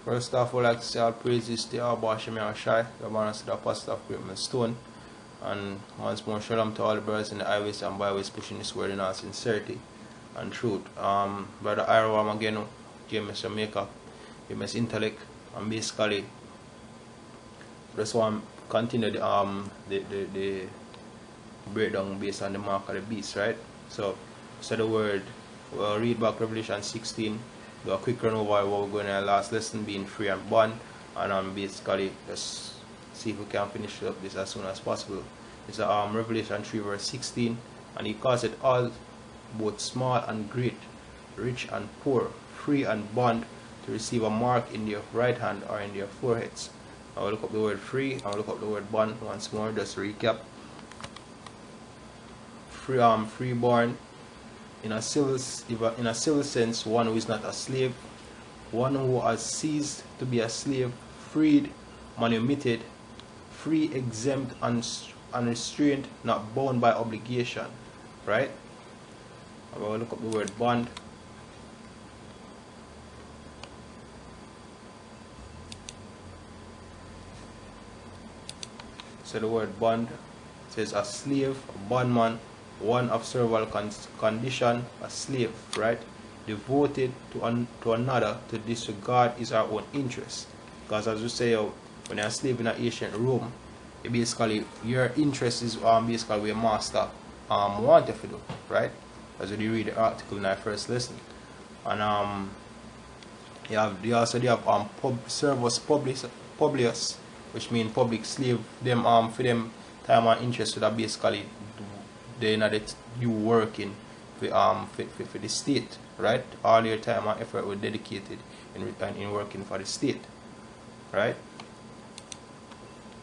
First off, I would like to say all praises to Abba Shem Yahshai, the man of the apostle of Great Stone. And once more, shalom to all the brothers in the highways and byways pushing this word in all sincerity and truth. Brother Iro again, James Jamaica, James Intellect, and basically just want to continue the breakdown based on the mark of the beast, right? So the word, we'll read back Revelation 16, do a quick run over what we're going to last lesson being free and bond, and basically just see if we can finish up this as soon as possible. It's Revelation 3 verse 16, and he calls it all, both small and great, rich and poor, free and bond, to receive a mark in their right hand or in their foreheads. I will look up the word free, I will look up the word bond once more, just to recap. Freeborn, in a civil sense, one who is not a slave, one who has ceased to be a slave, freed, manumitted, free, exempt, unrestrained, not bound by obligation, right? I will look up the word bond. So the word bond says a slave, a bondman, one of servile condition, a slave, right? Devoted to another to disregard his or her own interest. Because as we say, when you're a slave in ancient Rome, it basically your interest is basically what your master want you to do, right? As we read the article in our first lesson. And they also have Servus Publius, which means public slave. Them for them time and interest, so that basically they know that you working for the state, right? All your time and effort were dedicated in working for the state, right?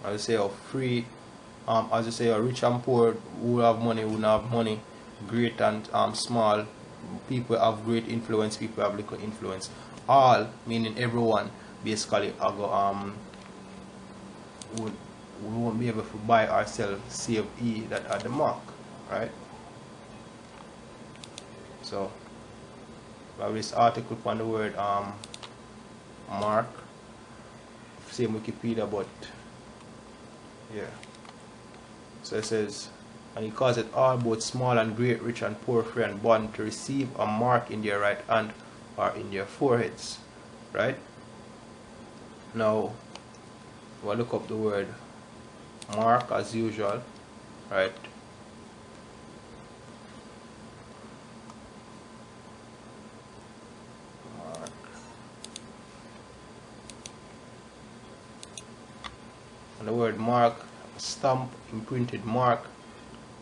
As I say, free, as I say, rich and poor, who have money, who don't have money, great and small, people have great influence, people have little influence. All, meaning everyone, basically, we won't be able to buy ourselves save E that are the mark, right? So we have this article on the word mark, same Wikipedia, but yeah. So it says, and he calls it all, both small and great, rich and poor, free and bond, to receive a mark in their right hand or in their foreheads, right? Now we'll look up the word mark as usual, right? Mark. And the word mark, stamp, imprinted mark,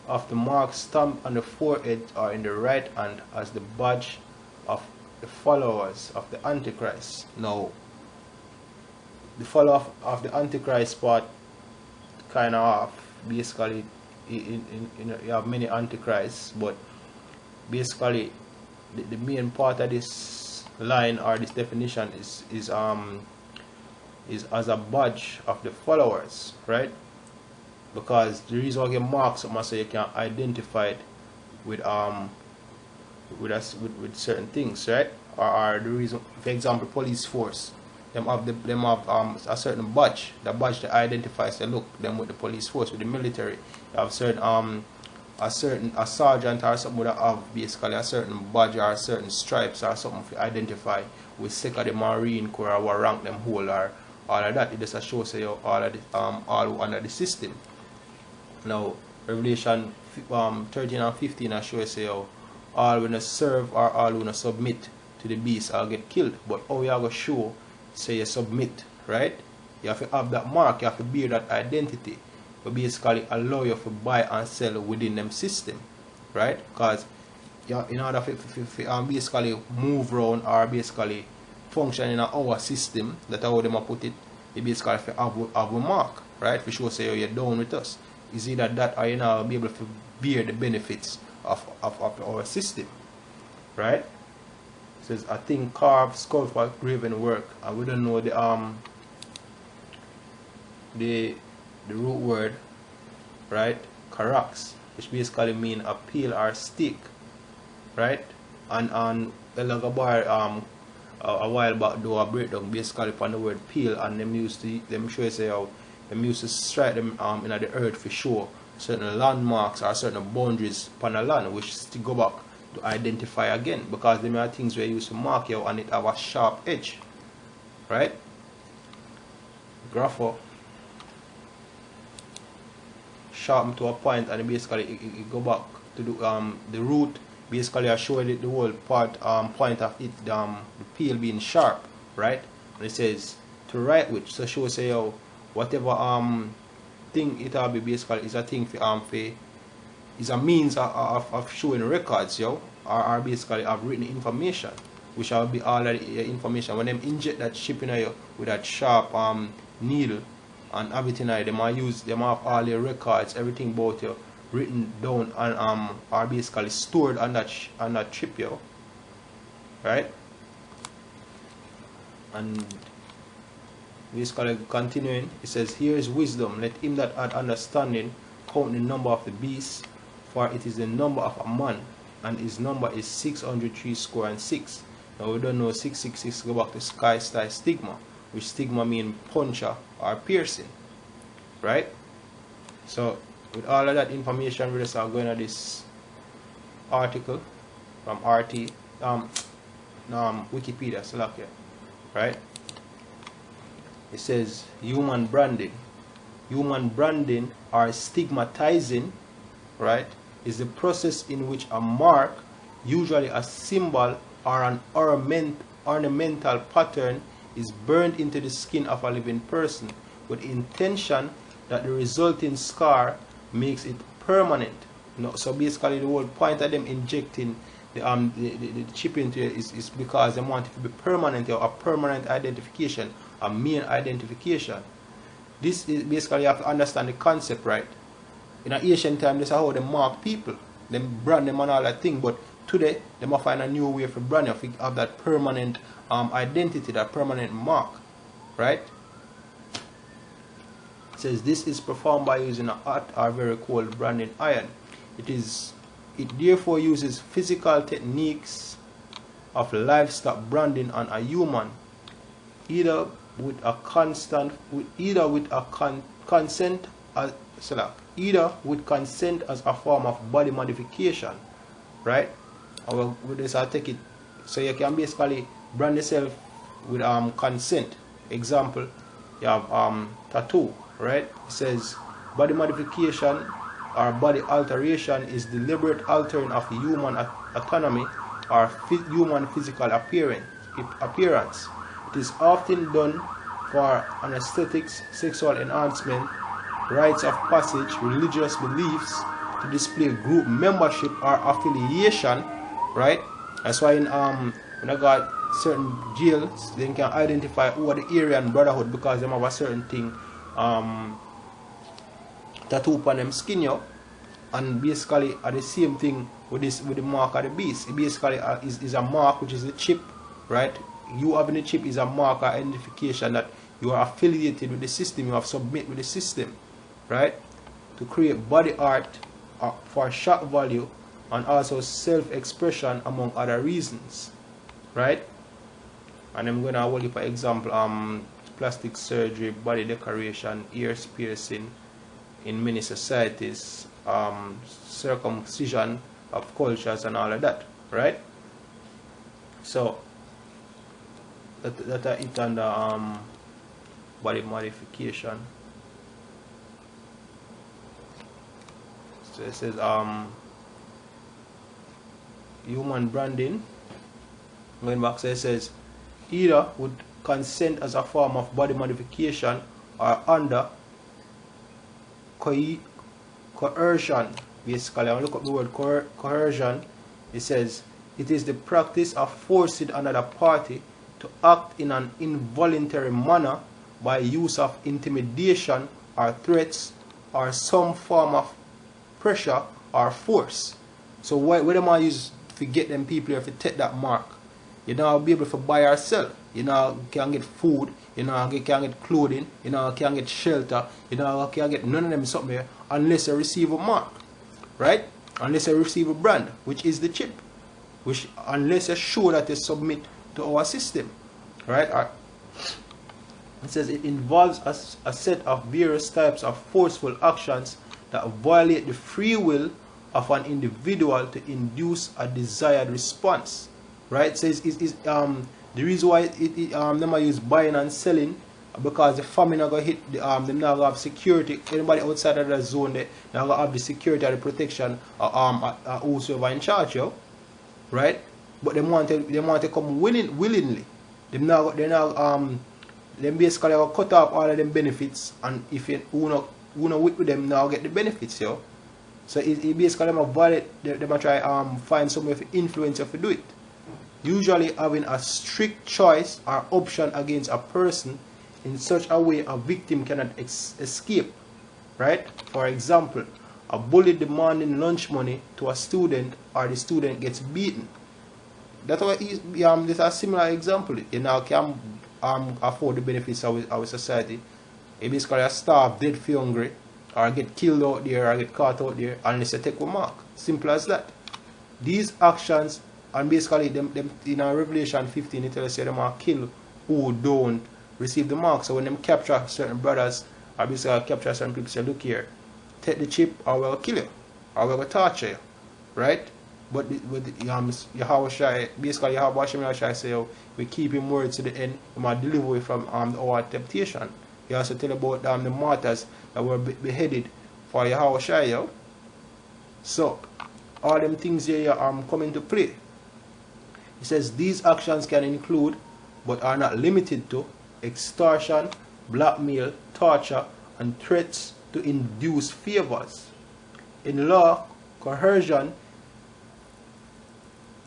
of the mark stamped on the forehead or in the right hand as the badge of the followers of the Antichrist. Now, the follower of the Antichrist part kind of basically you have many Antichrists, but basically the main part of this line or this definition is as a badge of the followers, right? Because the reason why you mark something so you can identify it with certain things, right? Or the reason, for example, police force, them have a certain badge. The badge that identifies, they look them with the police force, with the military. You have certain a sergeant or something that have basically a certain badge or a certain stripes or something to identify with second the Marine Corps or what rank them hold or all of that. It just shows you all under the system. Now Revelation 13 and 15 shows you all when serve or all when submit to the beast or get killed. But how you going to show say you submit, right? You have to have that mark, you have to bear that identity, but basically allow you to buy and sell within them system, right? Because in order to basically move around or basically function in our system, that how them put it, you basically have a mark, right? For sure say you're down with us. Is either that or you now be able to bear the benefits of our system, right? It says a thing carved, sculpted, graven work, and we don't know the root word, right? Karax, which basically mean a peel or stick, right? And the Lagabar a while back do a breakdown basically upon the word peel, and them used to show you say how them used to strike them in the earth for sure certain landmarks or certain boundaries upon the land, which to go back to identify again, because them are things we used to mark you and it have a sharp edge, right? Grapho sharpen to a point, and basically it go back to the root. Basically I showed it the whole part point of it the peel being sharp, right? And it says to write with, so show say how whatever thing it will be basically is a thing for is a means of showing records, yo, or basically of written information, which will be all the information. When them inject that chip in you with that sharp needle and everything, them have all the records, everything about you written down and are basically stored on that chip, yo, right? And basically continuing, it says, here is wisdom, let him that had understanding count the number of the beast, for it is the number of a man, and his number is 603 score and 6. Now we don't know 666 go back to sky style stigma, which stigma mean puncher or piercing, right? So with all of that information, we just are going to this article from RT Wikipedia, Slovakia, right? It says human branding. Human branding or stigmatizing, right, is the process in which a mark, usually a symbol or an ornamental pattern, is burned into the skin of a living person with the intention that the resulting scar makes it permanent. So basically the whole point of them injecting the chip into it is because they want it to be permanent, or a permanent identification, a main identification. This is basically, you have to understand the concept, right? In an ancient time, this is how they mark people. They brand them and all that thing, but today they must find a new way for branding, to have that permanent identity, that permanent mark, right? It says this is performed by using a hot or very cold branding iron. It therefore uses physical techniques of livestock branding on a human, either with consent as a form of body modification, right? Or with this I take it, so you can basically brand yourself with consent. Example, you have tattoo, right? It says body modification or body alteration is deliberate altering of the human autonomy or human physical appearance. It is often done for aesthetics, sexual enhancement, rites of passage, religious beliefs, to display group membership or affiliation, right? That's why in when I got certain jails, they can identify who are the Aryan Brotherhood because they have a certain thing tattoo upon them skin, yo. And basically are the same thing with the mark of the beast. It basically is a mark, which is the chip, right? You having the chip is a mark or identification that you are affiliated with the system, you have submit with the system, right? To create body art for shock value and also self-expression, among other reasons, right? And I'm gonna hold you for example plastic surgery, body decoration, ears piercing in many societies, circumcision of cultures and all of that, right? So that are it under body modification. So it says human branding. Going back, so it says either would consent as a form of body modification or under coercion. Basically, I look up the word coercion. It says it is the practice of forcing another party to act in an involuntary manner by use of intimidation or threats or some form of pressure or force. So what am I use to get them people here to take that mark? You know, be able to buy or sell. You know, can get food. You know, can get clothing. You know, can get shelter. You know, can get none of them something here unless you receive a mark, right? Unless you receive a brand, which is the chip. Which unless you show that you submit to our system, right? It says it involves a set of various types of forceful actions that violate the free will of an individual to induce a desired response, right? It says the reason why them I use buying and selling, because the family not gonna hit them not gonna have security. Anybody outside of the zone, they not gonna have the security or the protection whosoever in charge, yo, right? But they want to come willingly. Them basically will cut off all of them benefits, and if you who not with them now get the benefits, yo. So it basically them violate, them try find some way to influence you to do it. Usually having a strict choice or option against a person in such a way a victim cannot escape, right? For example, a bully demanding lunch money to a student, or the student gets beaten. That's why this is a similar example. You now can afford the benefits of our society. You basically are starved, dead for hungry, or get killed out there, or get caught out there, unless you take a mark. Simple as that. These actions, and basically them in Revelation 15, it tells you them are killed who don't receive the mark. So when them capture certain brothers, or basically capture certain people, say, look here, take the chip, or we'll kill you, or we'll torture you, right? But Yahweh Shai, basically Yahweh Shai say, oh, we keep him word to the end, we might deliver you from our temptation. He also tell about the martyrs that were beheaded for Yahweh Shai, yo. So all them things here come into play. He says these actions can include, but are not limited to, extortion, blackmail, torture, and threats to induce favors. In law, coercion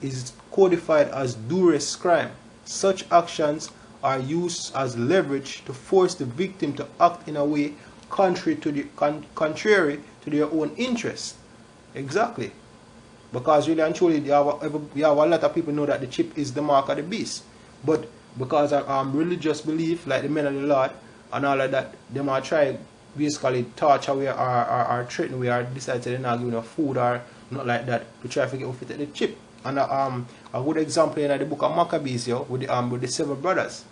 is codified as duress crime. Such actions are used as leverage to force the victim to act in a way contrary to their own interest. Exactly. Because really and truly, you have a lot of people know that the chip is the mark of the beast. But because of religious belief, like the men of the Lord, and all of that, they might try basically torture we are threaten we are decide to not give enough food or not like that to try to get off the chip. And a good example in the book of Maccabees, yo, with the 7 brothers.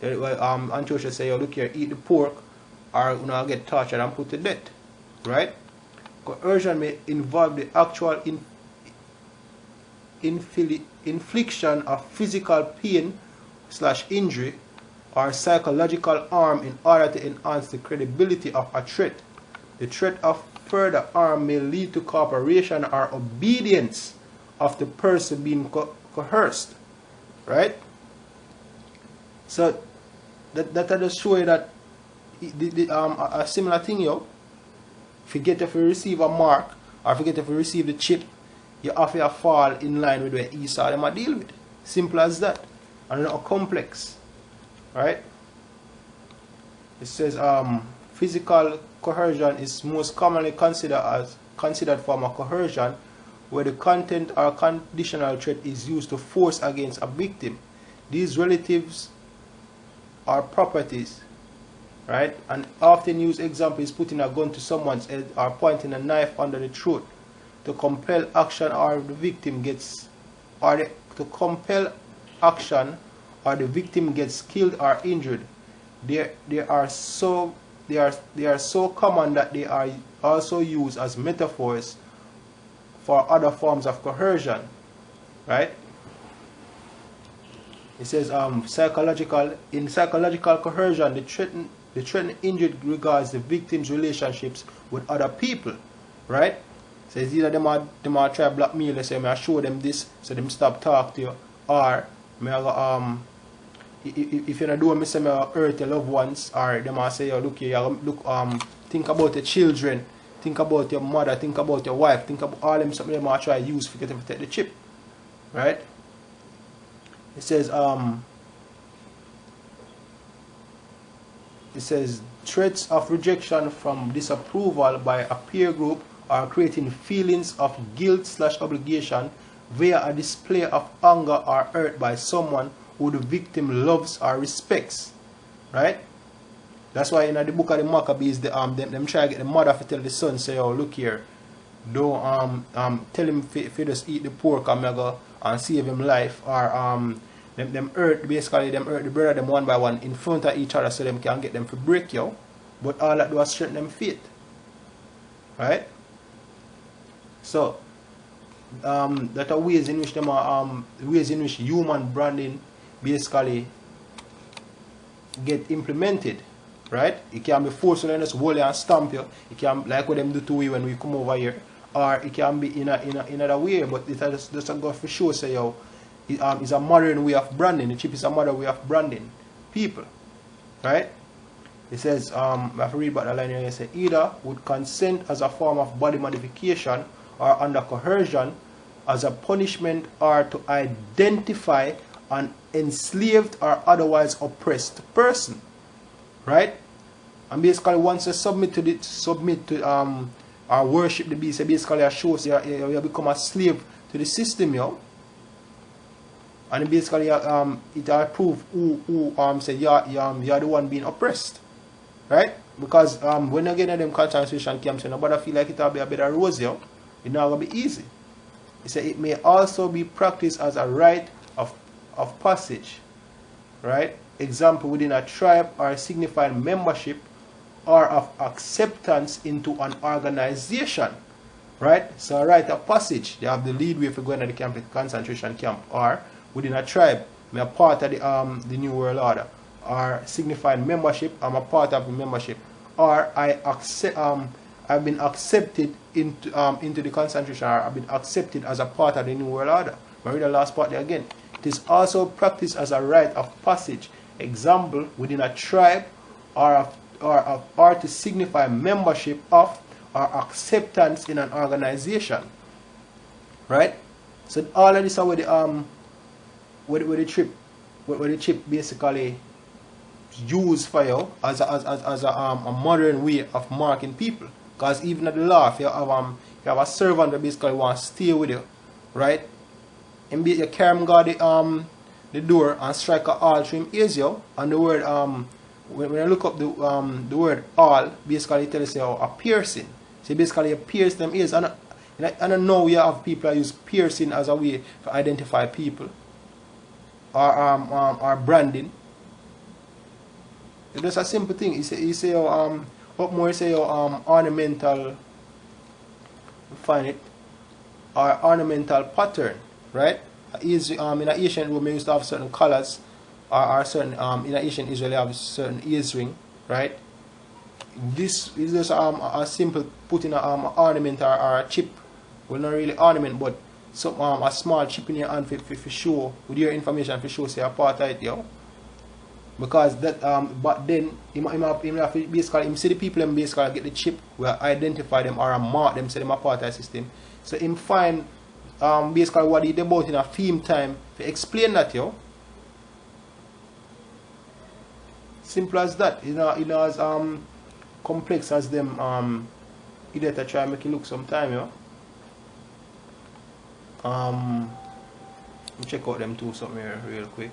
Antiochus say, yo, look here, eat the pork, or get tortured and put to death. Right? Coercion may involve the actual infliction of physical pain / injury or psychological harm in order to enhance the credibility of a threat. The threat of further harm may lead to cooperation or obedience of the person being coerced, right? So that just show you that a similar thing, yo. Forget if you receive a mark, or forget if you receive the chip, you have to fall in line with where Esau them deal with. Simple as that, and not complex, right? It says physical coercion is most commonly considered form of coercion, where the content or conditional threat is used to force against a victim. These relatives are properties, right? And often used example is putting a gun to someone's head or pointing a knife under the throat to compel action, or the victim gets, to compel action, or the victim gets killed or injured. They are so common that they are also used as metaphors for other forms of coercion, right? It says in psychological coercion, the threatened injured regards the victim's relationships with other people, right? So it's either them are try blackmail, they say I show them this so them stop talk to you, or if you're not doing me, say I hurt your loved ones, or them are say, look here, look think about your children, think about your mother, think about your wife, think about all them something them are try to use to get them to take the chip, right? It says threats of rejection from disapproval by a peer group are creating feelings of guilt / obligation via a display of anger or hurt by someone who the victim loves or respects, right? That's why in the book of the Maccabees, them try to get the mother to tell the son, say, oh, look here, don't tell him if he just eat the pork and go and save him life, or them hurt, basically them hurt the brother them one by one in front of each other so them can get them to break you. But all that do is strengthen them faith. Right? So that are ways in which them are ways in which human branding basically get implemented. Right? It can be forceful and just hold you and stamp you. It can like what them do to we when we come over here. Or it can be in another way, but it just go for sure say yo it's a modern way of branding. The chip is a modern way of branding people. Right? It says, I have to read about the line here. It says, either would consent as a form of body modification or under coercion as a punishment or to identify an enslaved or otherwise oppressed person. Right? And basically once you submit to or worship the beast, it basically shows you become a slave to the system, yo. And it basically it proves who say you're the one being oppressed. Right? Because when you get in them concentration camps, nobody feel like it'll be a better rose, yo. It's not gonna be easy. It said it may also be practiced as a rite of passage. Right? Example, within a tribe or signifying membership or of acceptance into an organization. Right? So a rite of passage. They have the lead way for going to the concentration camp, or within a tribe, I'm a part of the New World Order, or signifying membership, I'm a part of the membership, or I've been accepted into the concentration, or I've been accepted as a part of the New World Order. But read the last part there again. It is also practiced as a rite of passage. Example, within a tribe, or to signify membership of or acceptance in an organization. Right? So all of this are where the chip basically used for you as a modern way of marking people. Because even at the law, if you have a servant that basically wants to stay with you, right? And you carry him guard the door and strike a all through him ears, yo. And the word when you look up the word all, basically it tells you a piercing. So basically you pierce them ears. And I don't know you have people that use piercing as a way to identify people. Or branding. It's just a simple thing. You say what more you say ornamental, find it, or ornamental pattern, right? In an Asian room, we used to have certain colors, or certain in an Asian Israel, have certain ears ring, right? This is just a simple putting an ornament or a chip. Well, not really ornament, but some a small chip in your hand for show with your information for show say a part of it, yo. Because that but then him have to basically him see the people and basically get the chip will identify them or mark them, say them a part of the system. So him find basically what he did about in a theme time to explain that, yo. Simple as that. You know as complex as them idiot try and make it look sometime, yo. Check out them two something here real quick.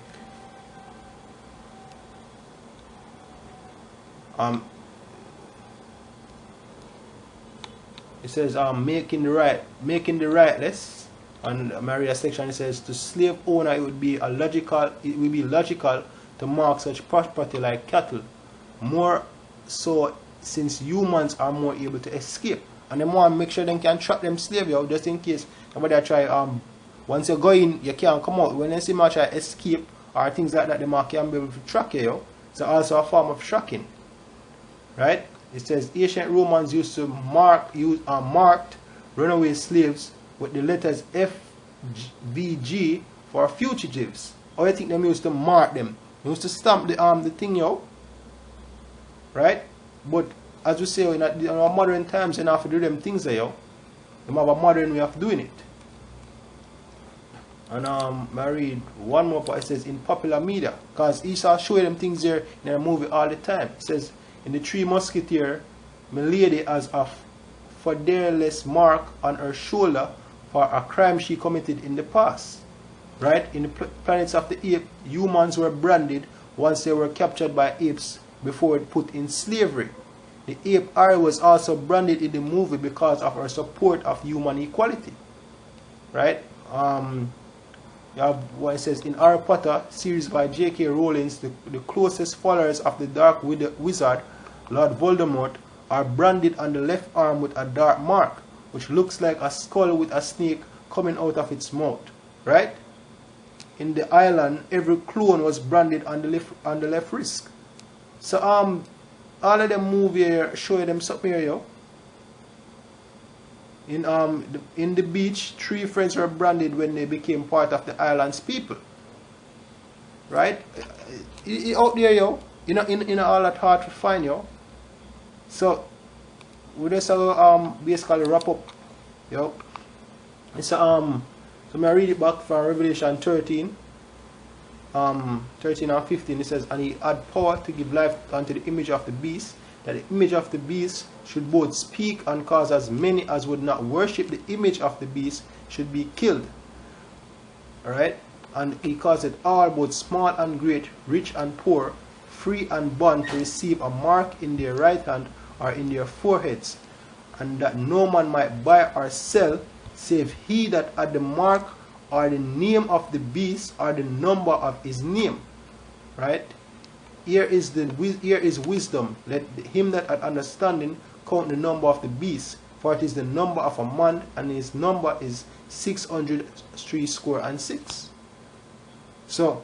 It says making the rightless, and Maria section it says to slave owner it would be logical to mark such property like cattle, more so since humans are more able to escape, and they want to make sure they can track them slave out just in case somebody try once you go in you can't come out. When they see much try escape or things like that, they can be able to track you. It's also a form of tracking. Right? It says ancient Romans used to marked runaway slaves with the letters F, V, G for fugitives. How you think they used to mark them? They used to stamp the thing, yo. Right? But as we say in our modern times, you don't have to do them things there, yo. They have a modern way of doing it. And I read one more part. It says in popular media, because Esau show them things there in a movie all the time. It says in the Three Musketeers, Milady has a featherless mark on her shoulder for a crime she committed in the past. Right? In the Planets of the Apes, humans were branded once they were captured by apes before it put in slavery. The ape Ari was also branded in the movie because of her support of human equality. Right? You have what it says in Harry Potter series by J.K. Rowling, the closest followers of the Dark Wizard, Lord Voldemort, are branded on the left arm with a dark mark, which looks like a skull with a snake coming out of its mouth. Right? In the island, every clone was branded on the left wrist. So all of them move here, show you them something here, yo. In the beach, 3 friends were branded when they became part of the island's people. Right? Out there, yo. In all that hard to find, yo. So we just basically wrap up, yo. It's so I read it back from Revelation 13. 13 and 15, it says, and he had power to give life unto the image of the beast, that the image of the beast should both speak and cause as many as would not worship the image of the beast should be killed. Alright? And he caused it all, both small and great, rich and poor, free and bond, to receive a mark in their right hand or in their foreheads, and that no man might buy or sell save he that had the mark or the name of the beast or the number of his name. Right? Here is wisdom. Let him that hath understanding count the number of the beast, for it is the number of a man, and his number is 666. So,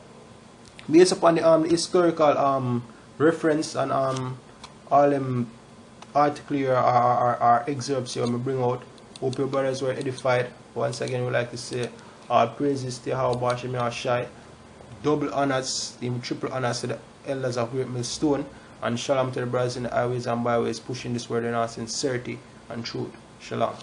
based upon the historical reference and all them article here or excerpts here I bring out, hope your brothers were edified. Once again, we like to say all praises to Yahweh Hashem Yahshai. Double honors, triple honors to the elders of Great Millstone, and shalom to the brothers in the highways and byways pushing this word in our sincerity and truth. Shalom.